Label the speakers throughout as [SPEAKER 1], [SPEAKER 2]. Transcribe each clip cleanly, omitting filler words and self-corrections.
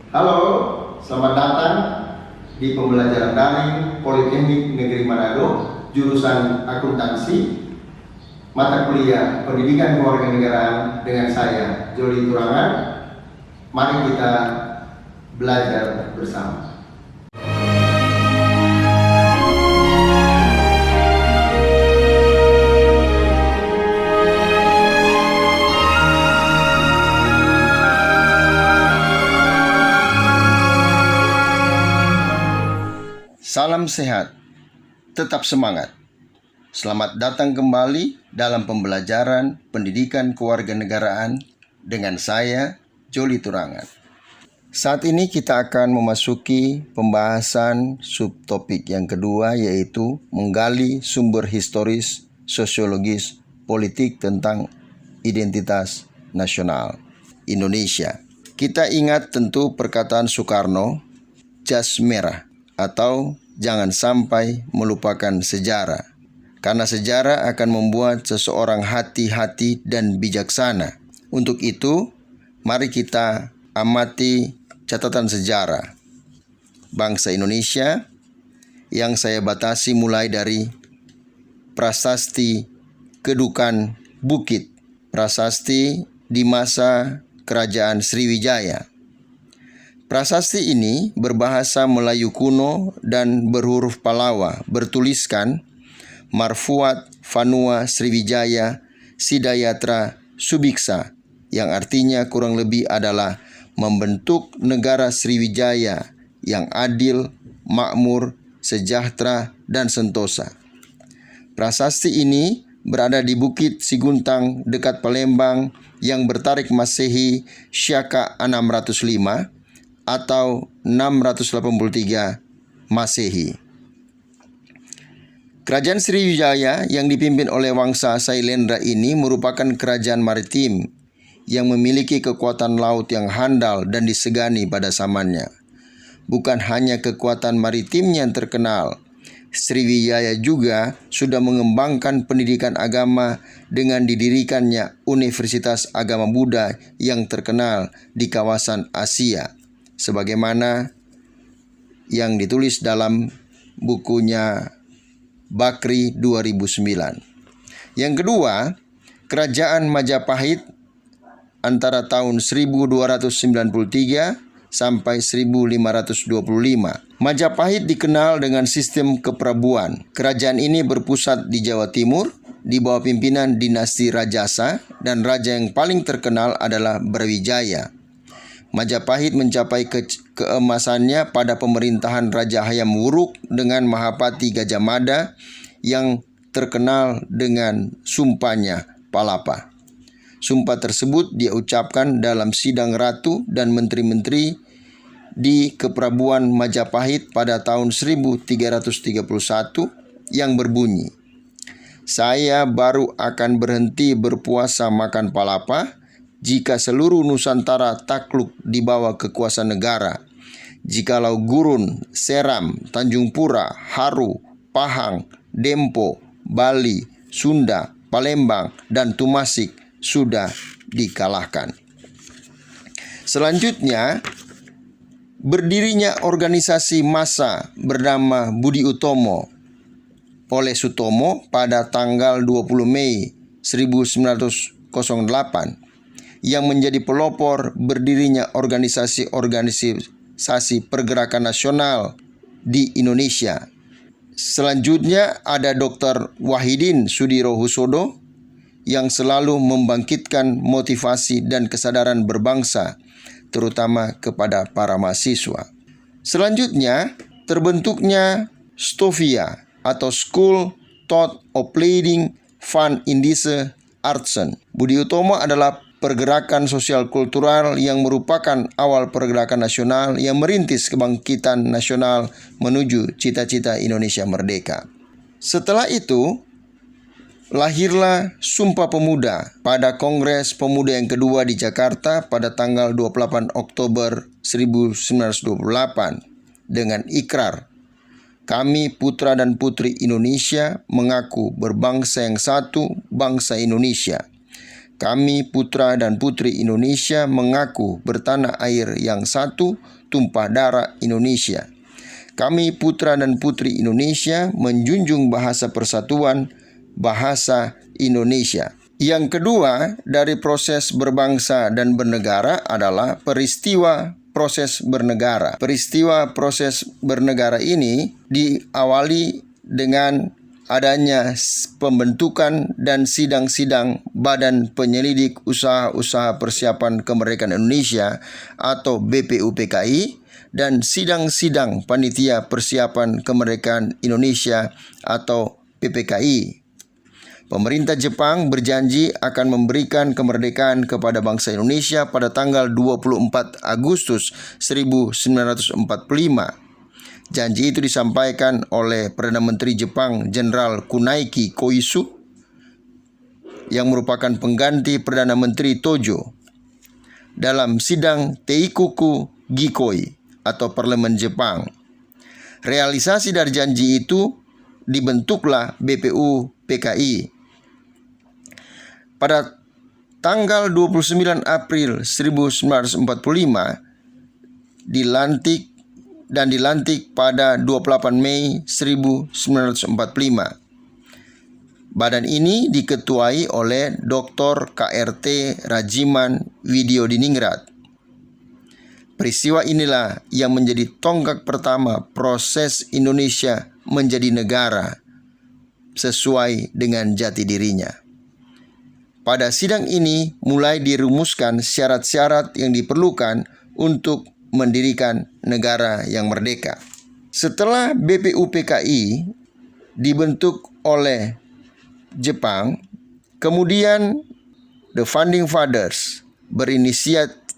[SPEAKER 1] Halo, selamat datang di pembelajaran daring Politeknik Negeri Manado, jurusan akuntansi, mata kuliah Pendidikan Kewarganegaraan dengan saya, Joli Turangan. Mari kita belajar bersama. Salam sehat, tetap semangat. Selamat datang kembali dalam pembelajaran Pendidikan Kewarganegaraan dengan saya, Joli Turangan. Saat ini kita akan memasuki pembahasan subtopik yang kedua, yaitu menggali sumber historis, sosiologis, politik tentang identitas nasional Indonesia. Kita ingat tentu perkataan Soekarno, jas merah, atau jangan sampai melupakan sejarah, karena sejarah akan membuat seseorang hati-hati dan bijaksana. Untuk itu, mari kita amati catatan sejarah bangsa Indonesia yang saya batasi mulai dari prasasti Kedukan Bukit, prasasti di masa Kerajaan Sriwijaya. Prasasti ini berbahasa Melayu kuno dan berhuruf Palawa, bertuliskan Marfuat Vanua Sriwijaya Sidayatra Subiksa, yang artinya kurang lebih adalah membentuk negara Sriwijaya yang adil, makmur, sejahtera, dan sentosa. Prasasti ini berada di Bukit Siguntang dekat Palembang yang bertarikh Masehi Syaka 605 atau 683 Masehi. Kerajaan Sriwijaya yang dipimpin oleh Wangsa Sailendra ini merupakan kerajaan maritim yang memiliki kekuatan laut yang handal dan disegani pada zamannya. Bukan hanya kekuatan maritimnya yang terkenal, Sriwijaya juga sudah mengembangkan pendidikan agama dengan didirikannya Universitas Agama Buddha yang terkenal di kawasan Asia, sebagaimana yang ditulis dalam bukunya Bakri 2009. Yang kedua, Kerajaan Majapahit antara tahun 1293 sampai 1525. Majapahit dikenal dengan sistem keprabuan. Kerajaan ini berpusat di Jawa Timur di bawah pimpinan dinasti Rajasa, dan raja yang paling terkenal adalah Brawijaya. Majapahit mencapai keemasannya pada pemerintahan Raja Hayam Wuruk dengan Mahapati Gajah Mada yang terkenal dengan sumpahnya Palapa. Sumpah tersebut dia ucapkan dalam sidang ratu dan menteri-menteri di Keprabuan Majapahit pada tahun 1331 yang berbunyi, "Saya baru akan berhenti berpuasa makan palapa jika seluruh Nusantara takluk di bawah kekuasaan negara. Jikalau Gurun, Seram, Tanjung Pura, Haru, Pahang, Dempo, Bali, Sunda, Palembang, dan Tumasik sudah dikalahkan." Selanjutnya, berdirinya organisasi massa bernama Budi Utomo oleh Sutomo pada tanggal 20 Mei 1908 yang menjadi pelopor berdirinya organisasi pergerakan nasional di Indonesia. Selanjutnya ada Dr. Wahidin Sudirohusodo yang selalu membangkitkan motivasi dan kesadaran berbangsa, terutama kepada para mahasiswa. Selanjutnya, terbentuknya Stovia atau School Thought of Leading Van Indische Artsen. Budi Utomo adalah pergerakan sosial kultural yang merupakan awal pergerakan nasional yang merintis kebangkitan nasional menuju cita-cita Indonesia merdeka. Setelah itu, lahirlah Sumpah Pemuda pada Kongres Pemuda yang kedua di Jakarta pada tanggal 28 Oktober 1928 dengan ikrar, "Kami putra dan putri Indonesia mengaku berbangsa yang satu, bangsa Indonesia. Kami putra dan putri Indonesia mengaku bertanah air yang satu, tumpah darah Indonesia. Kami putra dan putri Indonesia menjunjung bahasa persatuan, bahasa Indonesia. Yang kedua dari proses berbangsa dan bernegara adalah peristiwa proses bernegara. Peristiwa proses bernegara ini diawali dengan adanya pembentukan dan sidang-sidang Badan Penyelidik Usaha-Usaha Persiapan Kemerdekaan Indonesia atau BPUPKI dan sidang-sidang Panitia Persiapan Kemerdekaan Indonesia atau PPKI. Pemerintah Jepang berjanji akan memberikan kemerdekaan kepada bangsa Indonesia pada tanggal 24 Agustus 1945. Janji itu disampaikan oleh Perdana Menteri Jepang Jenderal Kunaiki Koizu yang merupakan pengganti Perdana Menteri Tojo dalam sidang Teikoku Gikoi atau Parlemen Jepang. Realisasi dari janji itu dibentuklah BPUPKI. Pada tanggal 29 April 1945 dilantik pada 28 Mei 1945. Badan ini diketuai oleh Dr. KRT Rajiman Widyodiningrat. Peristiwa inilah yang menjadi tonggak pertama proses Indonesia menjadi negara sesuai dengan jati dirinya. Pada sidang ini mulai dirumuskan syarat-syarat yang diperlukan untuk mendirikan negara yang merdeka. Setelah BPUPKI dibentuk oleh Jepang, kemudian The Founding Fathers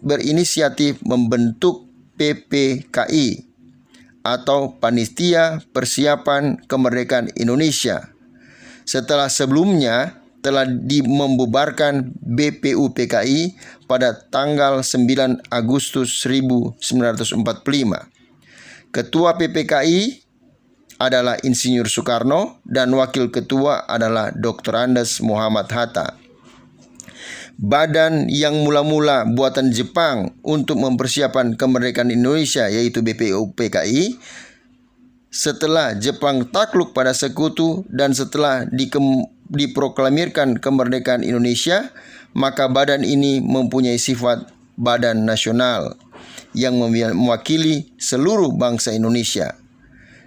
[SPEAKER 1] berinisiatif membentuk PPKI atau Panitia Persiapan Kemerdekaan Indonesia. Setelah sebelumnya telah membubarkan BPUPKI pada tanggal 9 Agustus 1945. Ketua PPKI adalah Insinyur Soekarno dan Wakil Ketua adalah Dr. Andes Muhammad Hatta. Badan yang mula-mula buatan Jepang untuk mempersiapkan kemerdekaan Indonesia yaitu BPUPKI, setelah Jepang takluk pada sekutu dan setelah diproklamirkan kemerdekaan Indonesia, maka badan ini mempunyai sifat badan nasional yang mewakili seluruh bangsa Indonesia.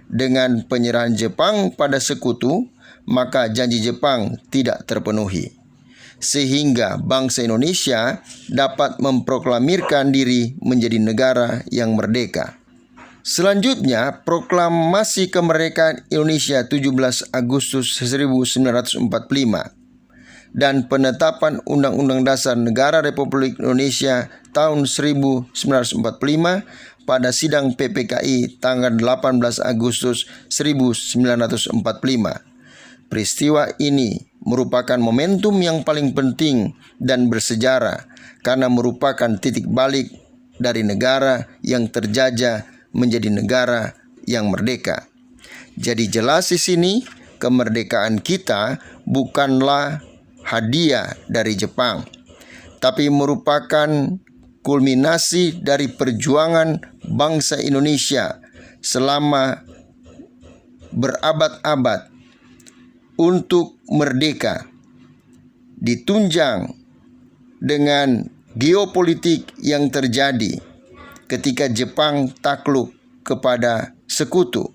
[SPEAKER 1] Dengan penyerahan Jepang pada sekutu, maka janji Jepang tidak terpenuhi, sehingga bangsa Indonesia dapat memproklamirkan diri menjadi negara yang merdeka. Selanjutnya, proklamasi kemerdekaan Indonesia 17 Agustus 1945 dan penetapan Undang-Undang Dasar Negara Republik Indonesia tahun 1945 pada sidang PPKI tanggal 18 Agustus 1945. Peristiwa ini merupakan momentum yang paling penting dan bersejarah karena merupakan titik balik dari negara yang terjajah menjadi negara yang merdeka. Jadi jelas di sini kemerdekaan kita bukanlah hadiah dari Jepang, tapi merupakan kulminasi dari perjuangan bangsa Indonesia selama berabad-abad untuk merdeka, ditunjang dengan geopolitik yang terjadi ketika Jepang takluk kepada sekutu.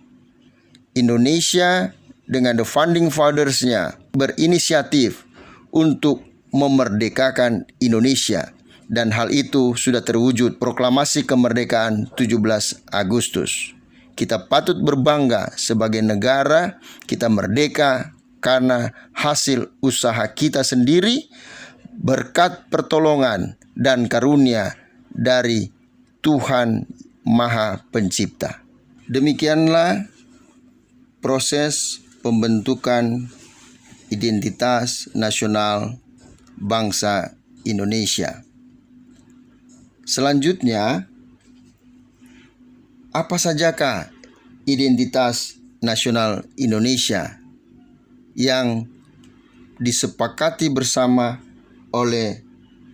[SPEAKER 1] Indonesia dengan The Founding Fathers-nya berinisiatif untuk memerdekakan Indonesia, dan hal itu sudah terwujud proklamasi kemerdekaan 17 Agustus. Kita patut berbangga sebagai negara kita merdeka karena hasil usaha kita sendiri berkat pertolongan dan karunia dari Tuhan Maha Pencipta. Demikianlah proses pembentukan identitas nasional bangsa Indonesia. Selanjutnya, apa sajakah identitas nasional Indonesia yang disepakati bersama oleh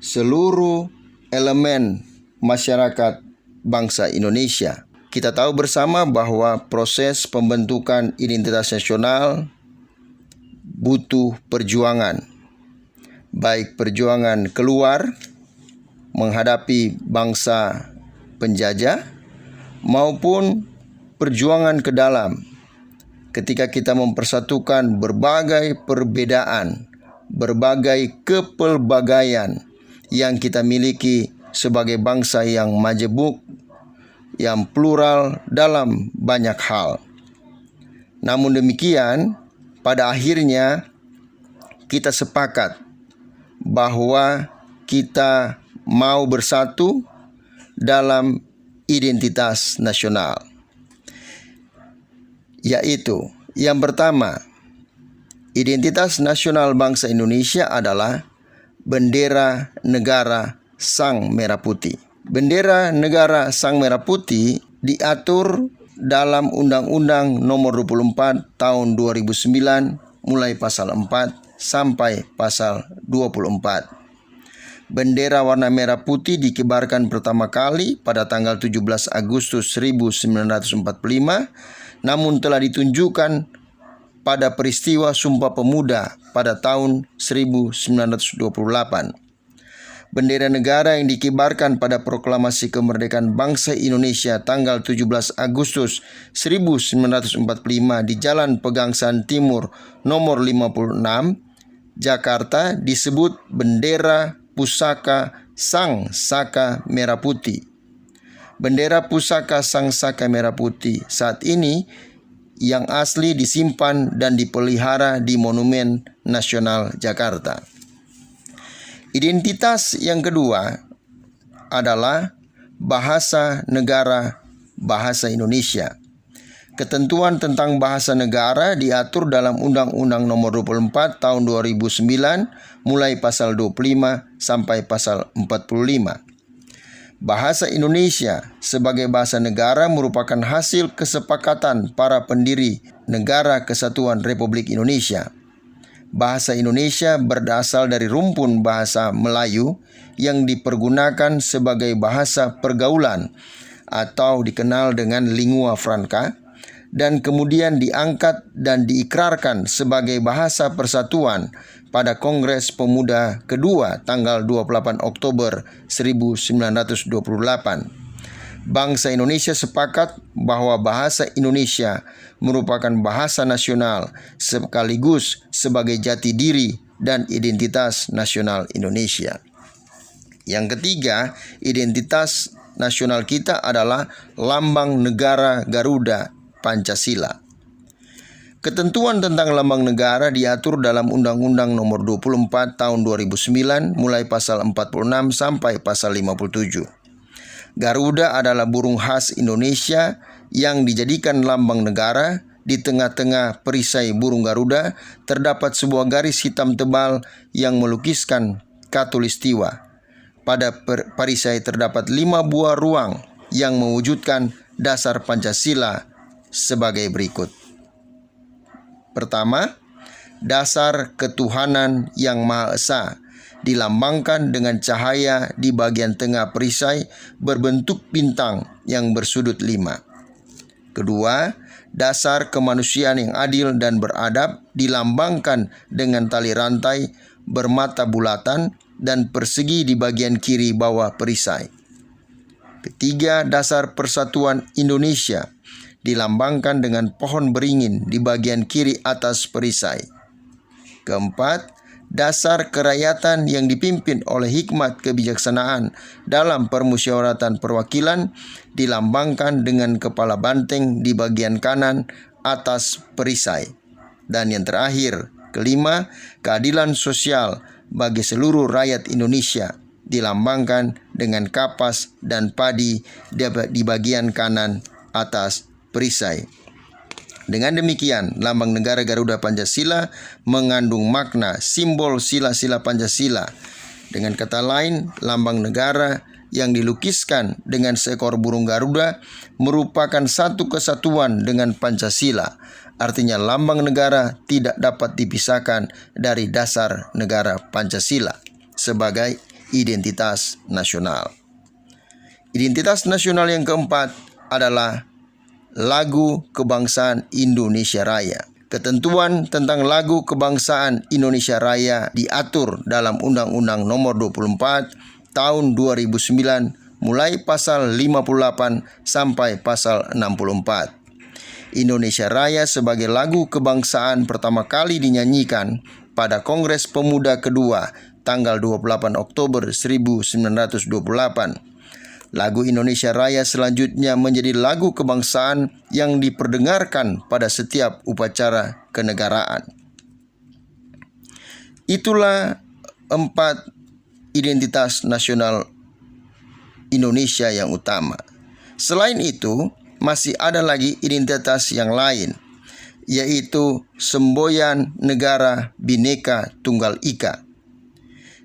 [SPEAKER 1] seluruh elemen masyarakat bangsa Indonesia. Kita tahu bersama bahwa proses pembentukan identitas nasional butuh perjuangan, baik perjuangan keluar menghadapi bangsa penjajah maupun perjuangan ke dalam ketika kita mempersatukan berbagai perbedaan, berbagai kepelbagaian yang kita miliki sebagai bangsa yang majemuk, yang plural dalam banyak hal. Namun demikian, pada akhirnya kita sepakat bahwa kita mau bersatu dalam identitas nasional. Yaitu, yang pertama, identitas nasional bangsa Indonesia adalah bendera negara Sang Merah Putih. Bendera negara Sang Merah Putih diatur dalam Undang-Undang Nomor 24 Tahun 2009 mulai pasal 4 sampai pasal 24. Bendera warna merah putih dikibarkan pertama kali pada tanggal 17 Agustus 1945, namun telah ditunjukkan pada peristiwa Sumpah Pemuda pada tahun 1928. Bendera negara yang dikibarkan pada proklamasi kemerdekaan bangsa Indonesia tanggal 17 Agustus 1945 di Jalan Pegangsaan Timur nomor 56, Jakarta disebut bendera pusaka Sang Saka Merah Putih. Bendera pusaka Sang Saka Merah Putih saat ini yang asli disimpan dan dipelihara di Monumen Nasional Jakarta. Identitas yang kedua adalah bahasa negara bahasa Indonesia. Ketentuan tentang bahasa negara diatur dalam Undang-Undang Nomor 24 Tahun 2009 mulai pasal 25 sampai pasal 45. Bahasa Indonesia sebagai bahasa negara merupakan hasil kesepakatan para pendiri Negara Kesatuan Republik Indonesia. Bahasa Indonesia berasal dari rumpun bahasa Melayu yang dipergunakan sebagai bahasa pergaulan atau dikenal dengan lingua franca, dan kemudian diangkat dan diikrarkan sebagai bahasa persatuan pada Kongres Pemuda kedua tanggal 28 Oktober 1928. Bangsa Indonesia sepakat bahwa bahasa Indonesia merupakan bahasa nasional sekaligus sebagai jati diri dan identitas nasional Indonesia. Yang ketiga, identitas nasional kita adalah lambang negara Garuda Pancasila. Ketentuan tentang lambang negara diatur dalam Undang-Undang Nomor 24 Tahun 2009 mulai pasal 46 sampai pasal 57. Garuda adalah burung khas Indonesia yang dijadikan lambang negara. Di tengah-tengah perisai burung Garuda terdapat sebuah garis hitam tebal yang melukiskan Katulistiwa. Pada perisai terdapat 5 buah ruang yang mewujudkan dasar Pancasila sebagai berikut. Pertama, dasar ketuhanan yang Maha Esa dilambangkan dengan cahaya di bagian tengah perisai berbentuk bintang yang bersudut 5. Kedua, dasar kemanusiaan yang adil dan beradab dilambangkan dengan tali rantai bermata bulatan dan persegi di bagian kiri bawah perisai. Ketiga, dasar persatuan Indonesia dilambangkan dengan pohon beringin di bagian kiri atas perisai. Keempat, dasar kerakyatan yang dipimpin oleh hikmat kebijaksanaan dalam permusyawaratan perwakilan dilambangkan dengan kepala banteng di bagian kanan atas perisai. Dan yang terakhir, kelima, keadilan sosial bagi seluruh rakyat Indonesia dilambangkan dengan kapas dan padi di bagian kanan atas perisai. Dengan demikian, lambang negara Garuda Pancasila mengandung makna simbol sila-sila Pancasila. Dengan kata lain, lambang negara yang dilukiskan dengan seekor burung Garuda merupakan satu kesatuan dengan Pancasila. Artinya lambang negara tidak dapat dipisahkan dari dasar negara Pancasila. sebagai identitas nasional. Identitas nasional yang keempat adalah lagu kebangsaan Indonesia Raya. Ketentuan tentang lagu kebangsaan Indonesia Raya diatur dalam Undang-Undang Nomor 24 Tahun 2009 mulai pasal 58 sampai pasal 64. Indonesia Raya sebagai lagu kebangsaan pertama kali dinyanyikan pada Kongres Pemuda kedua tanggal 28 Oktober 1928. Lagu Indonesia Raya selanjutnya menjadi lagu kebangsaan yang diperdengarkan pada setiap upacara kenegaraan. Itulah 4 identitas nasional Indonesia yang utama. Selain itu, masih ada lagi identitas yang lain, yaitu semboyan negara Bhinneka Tunggal Ika.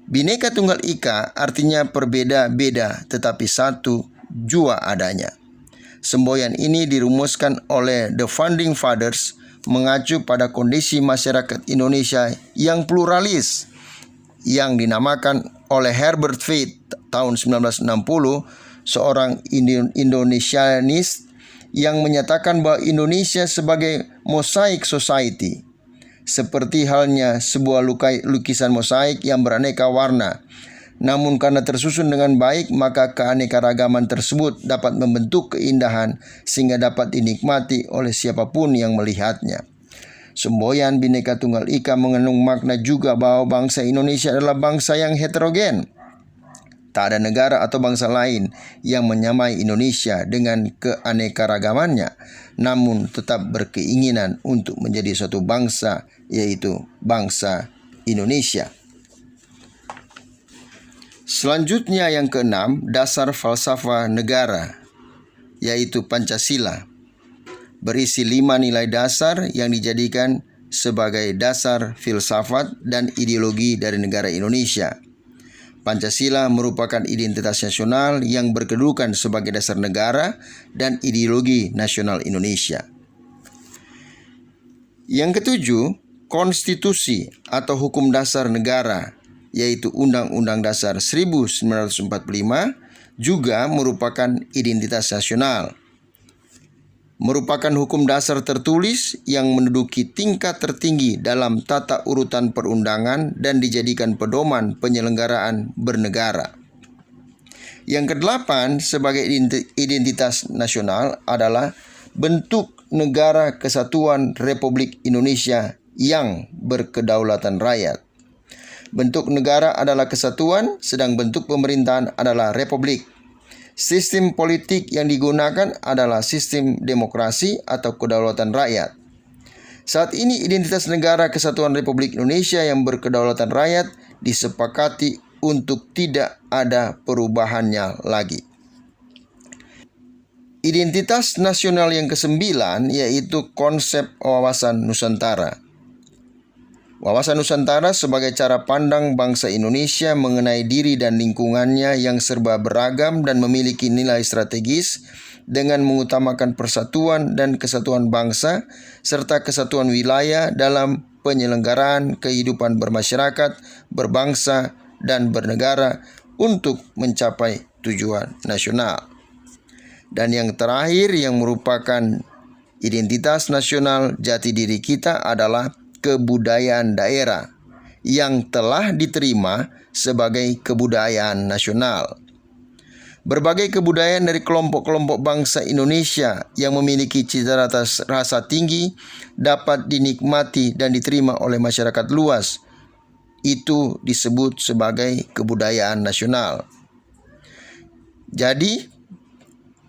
[SPEAKER 1] Bhinneka Tunggal Ika artinya berbeda-beda tetapi satu jua adanya. Semboyan ini dirumuskan oleh The Founding Fathers mengacu pada kondisi masyarakat Indonesia yang pluralis yang dinamakan oleh Herbert Feith tahun 1960, seorang Indonesianis yang menyatakan bahwa Indonesia sebagai mosaic society, seperti halnya sebuah lukisan mosaik yang beraneka warna. Namun karena tersusun dengan baik, maka keanekaragaman tersebut dapat membentuk keindahan sehingga dapat dinikmati oleh siapapun yang melihatnya. Semboyan Bhinneka Tunggal Ika mengandung makna juga bahwa bangsa Indonesia adalah bangsa yang heterogen. Tak ada negara atau bangsa lain yang menyamai Indonesia dengan keanekaragamannya, namun tetap berkeinginan untuk menjadi suatu bangsa, yaitu bangsa Indonesia. Selanjutnya yang keenam, dasar falsafah negara, yaitu Pancasila. Berisi 5 nilai dasar yang dijadikan sebagai dasar filsafat dan ideologi dari negara Indonesia. Pancasila merupakan identitas nasional yang berkedudukan sebagai dasar negara dan ideologi nasional Indonesia. Yang ketujuh, konstitusi atau hukum dasar negara, yaitu Undang-Undang Dasar 1945, juga merupakan identitas nasional. Merupakan hukum dasar tertulis yang menduduki tingkat tertinggi dalam tata urutan perundangan dan dijadikan pedoman penyelenggaraan bernegara. Yang kedelapan sebagai identitas nasional adalah bentuk negara kesatuan Republik Indonesia yang berkedaulatan rakyat. Bentuk negara adalah kesatuan, sedang bentuk pemerintahan adalah republik. Sistem politik yang digunakan adalah sistem demokrasi atau kedaulatan rakyat. Saat ini identitas negara kesatuan Republik Indonesia yang berkedaulatan rakyat disepakati untuk tidak ada perubahannya lagi. Identitas nasional yang kesembilan yaitu konsep wawasan Nusantara. Wawasan Nusantara sebagai cara pandang bangsa Indonesia mengenai diri dan lingkungannya yang serba beragam dan memiliki nilai strategis dengan mengutamakan persatuan dan kesatuan bangsa serta kesatuan wilayah dalam penyelenggaraan kehidupan bermasyarakat, berbangsa, dan bernegara untuk mencapai tujuan nasional. Dan yang terakhir yang merupakan identitas nasional jati diri kita adalah kebudayaan daerah yang telah diterima sebagai kebudayaan nasional. Berbagai kebudayaan dari kelompok-kelompok bangsa Indonesia yang memiliki cita rasa tinggi dapat dinikmati dan diterima oleh masyarakat luas. Itu disebut sebagai kebudayaan nasional. Jadi,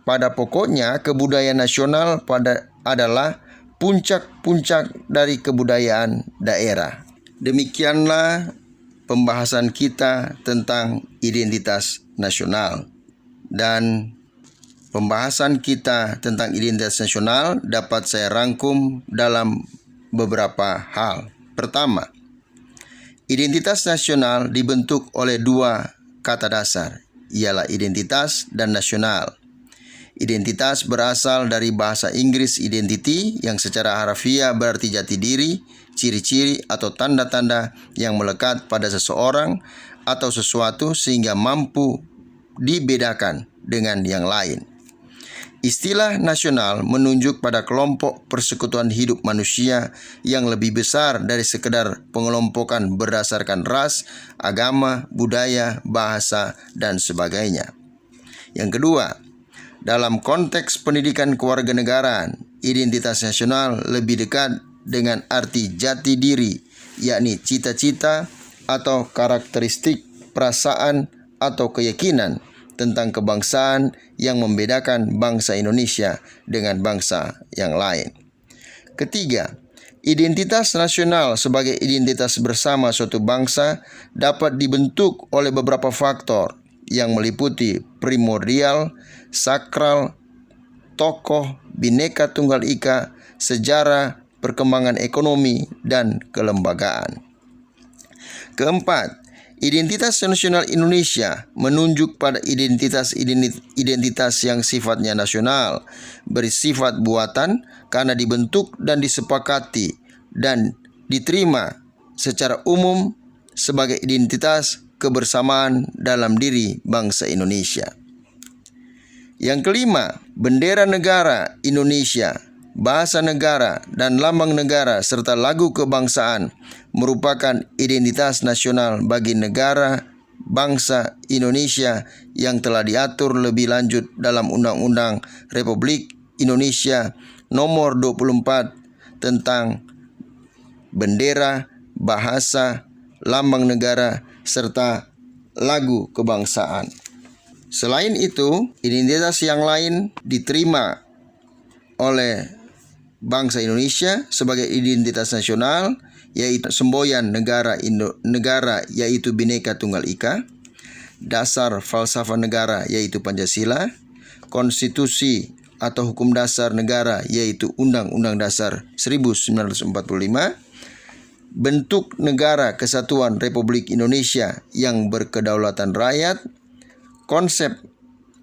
[SPEAKER 1] pada pokoknya kebudayaan nasional adalah puncak-puncak dari kebudayaan daerah. Demikianlah pembahasan kita tentang identitas nasional. Dan pembahasan kita tentang identitas nasional dapat saya rangkum dalam beberapa hal. Pertama, identitas nasional dibentuk oleh 2 kata dasar, ialah identitas dan nasional. Identitas berasal dari bahasa Inggris identity yang secara harafiah berarti jati diri, ciri-ciri atau tanda-tanda yang melekat pada seseorang atau sesuatu sehingga mampu dibedakan dengan yang lain. Istilah nasional menunjuk pada kelompok persekutuan hidup manusia yang lebih besar dari sekedar pengelompokan berdasarkan ras, agama, budaya, bahasa, dan sebagainya. Yang kedua, dalam konteks pendidikan kewarganegaraan, identitas nasional lebih dekat dengan arti jati diri, yakni cita-cita atau karakteristik, perasaan, atau keyakinan tentang kebangsaan yang membedakan bangsa Indonesia dengan bangsa yang lain. Ketiga, identitas nasional sebagai identitas bersama suatu bangsa dapat dibentuk oleh beberapa faktor yang meliputi primordial, sakral, tokoh, Bhinneka Tunggal Ika, sejarah, perkembangan ekonomi, dan kelembagaan. Keempat, identitas nasional Indonesia menunjuk pada identitas yang sifatnya nasional, bersifat buatan karena dibentuk dan disepakati dan diterima secara umum sebagai identitas kebersamaan dalam diri bangsa Indonesia. Yang kelima, bendera negara Indonesia, bahasa negara, dan lambang negara serta lagu kebangsaan merupakan identitas nasional bagi negara bangsa Indonesia yang telah diatur lebih lanjut dalam Undang-Undang Republik Indonesia Nomor 24 tentang bendera, bahasa, lambang negara, serta lagu kebangsaan. Selain itu, identitas yang lain diterima oleh bangsa Indonesia sebagai identitas nasional, yaitu semboyan negara yaitu Bhinneka Tunggal Ika, dasar falsafah negara yaitu Pancasila, konstitusi atau hukum dasar negara yaitu Undang-Undang Dasar 1945, bentuk negara kesatuan Republik Indonesia yang berkedaulatan rakyat, konsep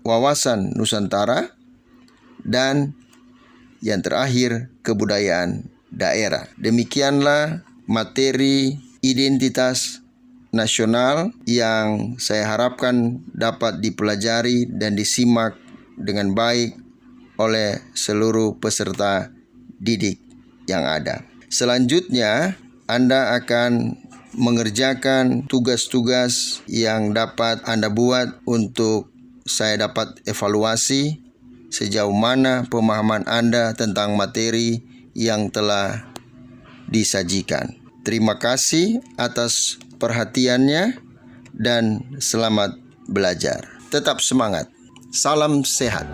[SPEAKER 1] wawasan Nusantara, dan yang terakhir kebudayaan daerah. Demikianlah materi identitas nasional yang saya harapkan dapat dipelajari dan disimak dengan baik oleh seluruh peserta didik yang ada. Selanjutnya, Anda akan mengerjakan tugas-tugas yang dapat Anda buat untuk saya dapat evaluasi sejauh mana pemahaman Anda tentang materi yang telah disajikan. Terima kasih atas perhatiannya dan selamat belajar. Tetap semangat. Salam sehat.